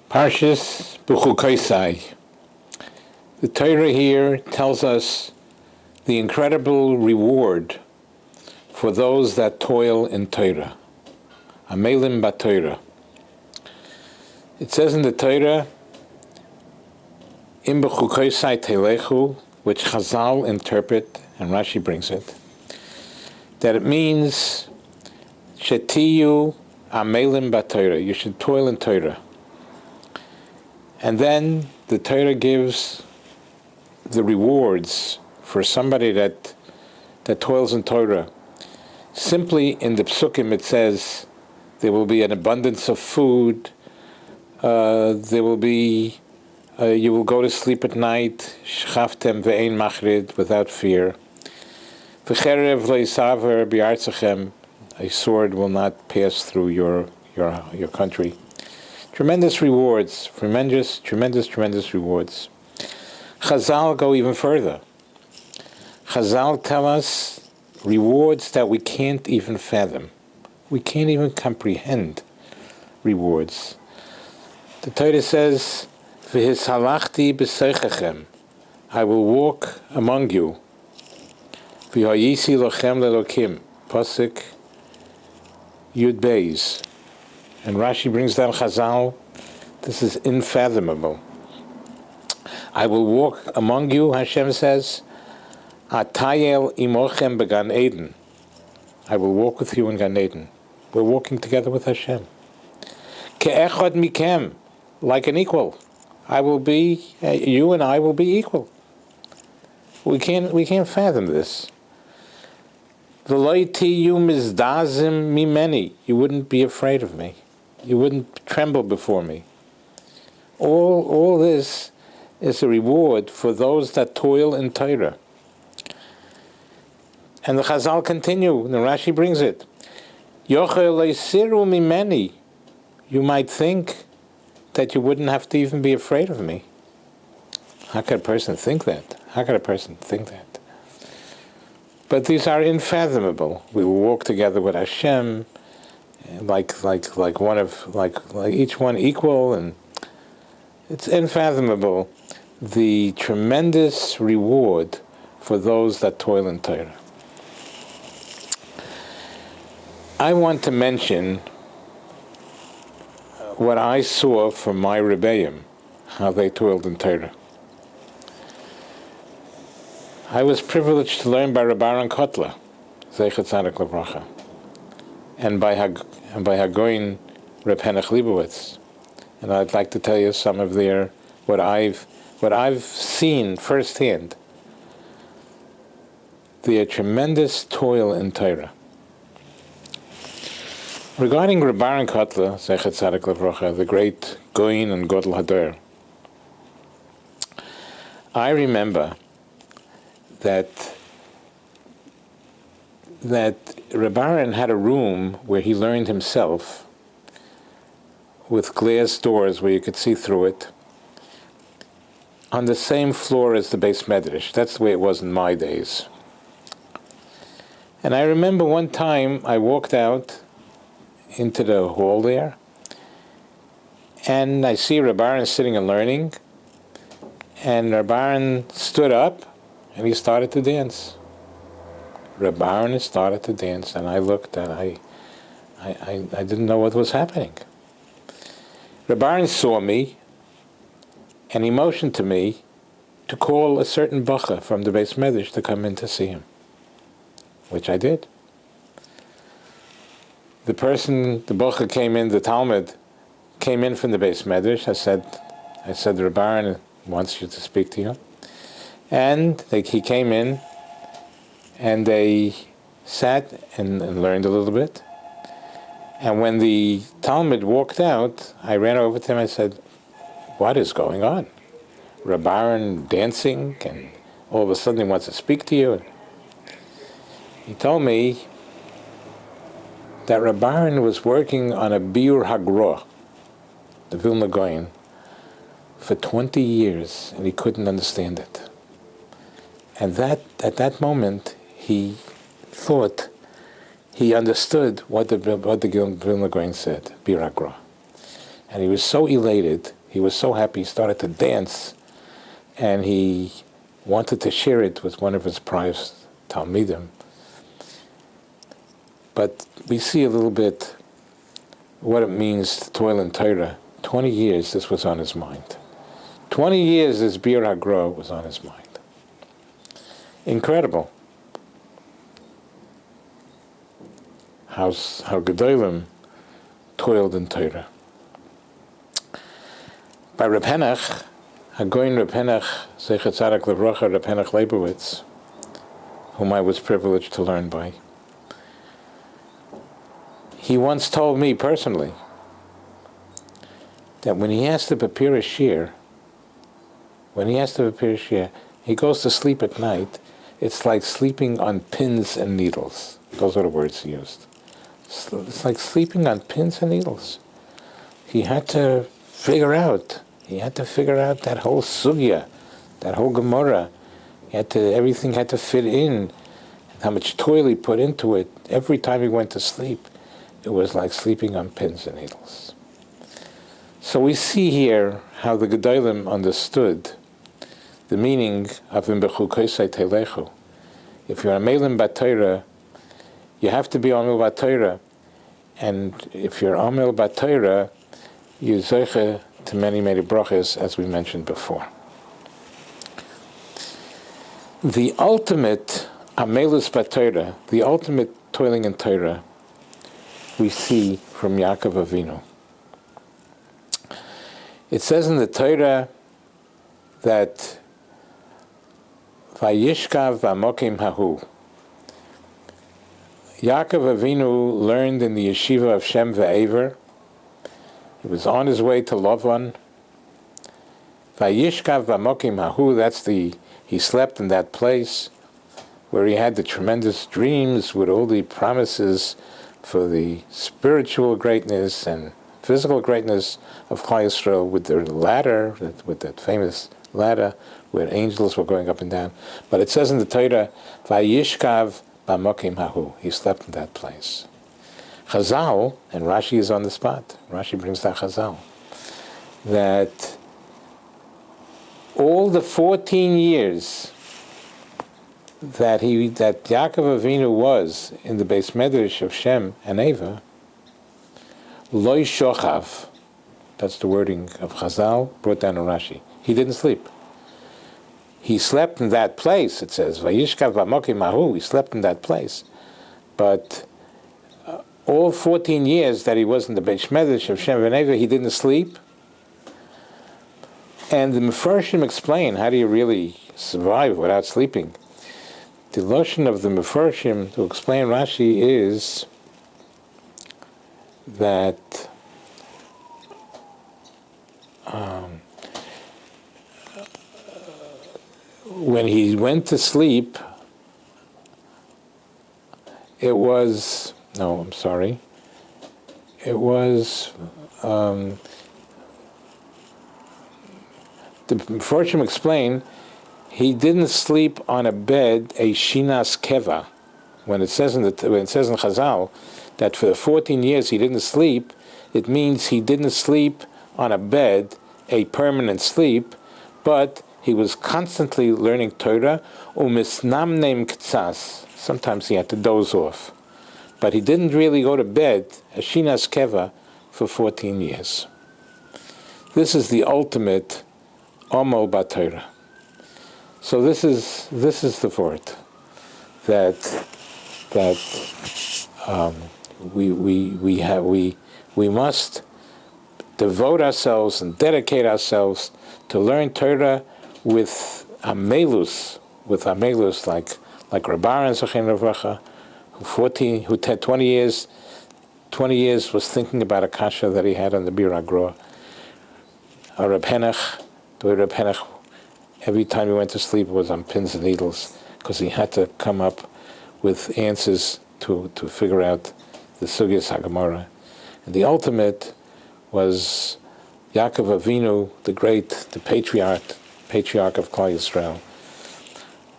Parshas Bechukosai. The Torah here tells us the incredible reward for those that toil in Torah. Amelim b'Torah. It says in the Torah, Im Bechukosai telechu, which Chazal interpret, and Rashi brings it, that it means Shetiyu Amelim b'Torah. You should toil in Torah. And then the Torah gives the rewards for somebody that toils in Torah. Simply in the Psukim it says there will be an abundance of food, there will be, you will go to sleep at night, shchaftem ve'ein machrid, without fear. V'cherev le'isaver bi'artzachem, a sword will not pass through your country. Tremendous rewards, tremendous rewards. Chazal go even further. Chazal tell us rewards that we can't even fathom. We can't even comprehend rewards. The Torah says, "V'hishalachti b'seichechem," I will walk among you. V'hayisi lochem lelokim, pasuk Yud Beis. And Rashi brings down Chazal. This is unfathomable. I will walk among you, Hashem says. Atayel imochem began Eden. I will walk with you in Gan Eden. We're walking together with Hashem. Ke'echad mikem, like an equal. I will be, you and I will be equal. We can't fathom this. V'lo tiyu mizdazim mimeni. You wouldn't be afraid of me. You wouldn't tremble before me. All this is a reward for those that toil in Torah. And the Chazal continue, and the Rashi brings it. Yochel leisiru mimeni. You might think that you wouldn't have to even be afraid of me. How could a person think that? But these are unfathomable. We will walk together with Hashem, like each one equal, and it's unfathomable the tremendous reward for those that toil in Torah. I want to mention what I saw from my rebbeim, how they toiled in Torah. I was privileged to learn by Reb Aaron Kotler, Zeichet Tzadik Livracha, and by Hagoyin Reb Henech Leibowitz. And I'd like to tell you some of what I've seen firsthand. Their tremendous toil in Torah. Regarding Reb Aaron Kotler, Zeichet Tzadik Livracha, the great Goyin and Godel Hador, I remember that Reb Aaron had a room where he learned himself, with glass doors where you could see through it, on the same floor as the Beis Medrash. That's the way it was in my days. And I remember one time I walked out into the hall there, and I see Reb Aaron sitting and learning, and Reb Aaron stood up and he started to dance. Reb Aaron started to dance, and I looked and I didn't know what was happening. Reb Aaron saw me, and he motioned to me to call a certain bacha from the Beis Medrash to come in to see him, which I did. The bacha came in, the Talmud came in from the Beis Medrash. I said, Reb Aaron wants you to speak to you. And he came in, and they sat and learned a little bit. And when the Talmud walked out, I ran over to him and said, what is going on? Reb Aaron dancing, and all of a sudden he wants to speak to you. He told me that Reb Aaron was working on a Biur Hagra, the Vilna Gaon, for 20 years, and he couldn't understand it. And at that moment, he thought he understood what the Vilna Gaon said, Biur Hagra. And he was so elated He was so happy, he started to dance, and he wanted to share it with one of his prized Talmidim. But we see a little bit what it means to toil in Torah. 20 years this was on his mind. 20 years this Bir HaGra was on his mind. Incredible. How Gedolim toiled in Torah. By Reb Henach, Hagoyin Reb Henach, Zeichet Tzadak Levracha, Reb Henach Leibowitz, whom I was privileged to learn by, he once told me personally that when he has to prepare a shiur, he goes to sleep at night, it's like sleeping on pins and needles. Those are the words he used. It's like sleeping on pins and needles. He had to figure out that whole sugya, that whole Gemara. Everything had to fit in. How much toil he put into it. Every time he went to sleep, it was like sleeping on pins and needles. So we see here how the Gedolim understood the meaning of Bechukosai The Incredible Reward. If you're a Melim B'Torah, you have to be Amil B'Torah, and if you're Amil B'Torah, you zeiche to many, many brachas, as we mentioned before. The ultimate Amelus B'Torah, the ultimate toiling in Torah, we see from Yaakov Avinu. It says in the Torah that Vayishkav V'Amokim Hahu. Yaakov Avinu learned in the yeshiva of Shem Ve'ever. He was on his way to Lavan. Vayishkav V'Amokim Hahu, he slept in that place where he had the tremendous dreams with all the promises for the spiritual greatness and physical greatness of Klal Yisrael, with the ladder, with that famous ladder where angels were going up and down. But it says in the Torah, Vayishkav B'Amokim Hahu. He slept in that place. Chazal, and Rashi is on the spot. Rashi brings down Chazal, that all the 14 years that Yaakov Avinu was in the Beis Medrash of Shem and Eva, Loi Shochav, that's the wording of Chazal, brought down in Rashi. He didn't sleep. He slept in that place, it says, Vayishkav B'Amokim Hahu, he slept in that place. But all 14 years that he was in the Beis Medrash of Shem and Eva, he didn't sleep. And the Mefarshim explain, how do you really survive without sleeping? The lotion of the Mefarshim to explain Rashi is that when he went to sleep, the Mefarshim explain, he didn't sleep on a bed, a shinas keva. When it says in Chazal that for the 14 years he didn't sleep, it means he didn't sleep on a bed, a permanent sleep, but he was constantly learning Torah, umisnamnem ktsas. Sometimes he had to doze off. But he didn't really go to bed, a shinas keva, for 14 years. This is the ultimate Amol B'Torah. So this is the word that we must devote ourselves and dedicate ourselves to learn Torah with amelus, like Reb Aaron Zechon Levracha, who 20 years was thinking about a kasha that he had on the Bir HaGra. Reb Henach, the way Reb Henach, every time he went to sleep, it was on pins and needles, because he had to come up with answers to figure out the Sugyas HaGemara. And the ultimate was Yaakov Avinu, the patriarch of Klal Yisrael,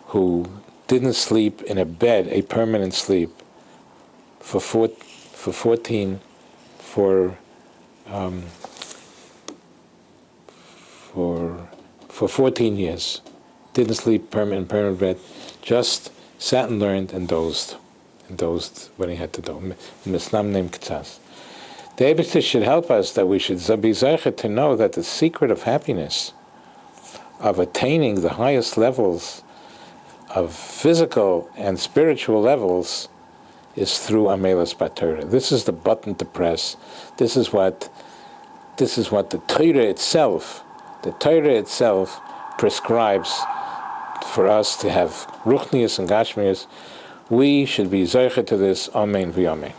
who didn't sleep in a bed, a permanent sleep, for 14 for 14 years. Didn't sleep in permanent bed, just sat and learned and dozed when he had to do. Misnamnem K'tzas. The Eibishter should help us that we should be zeicher to know that the secret of happiness, of attaining the highest levels of physical and spiritual levels, is through Amelas Torah. This is the button to press. This is what the Torah itself prescribes for us to have Ruchnius and Gashmius. We should be zeicher to this. Amen v'amen.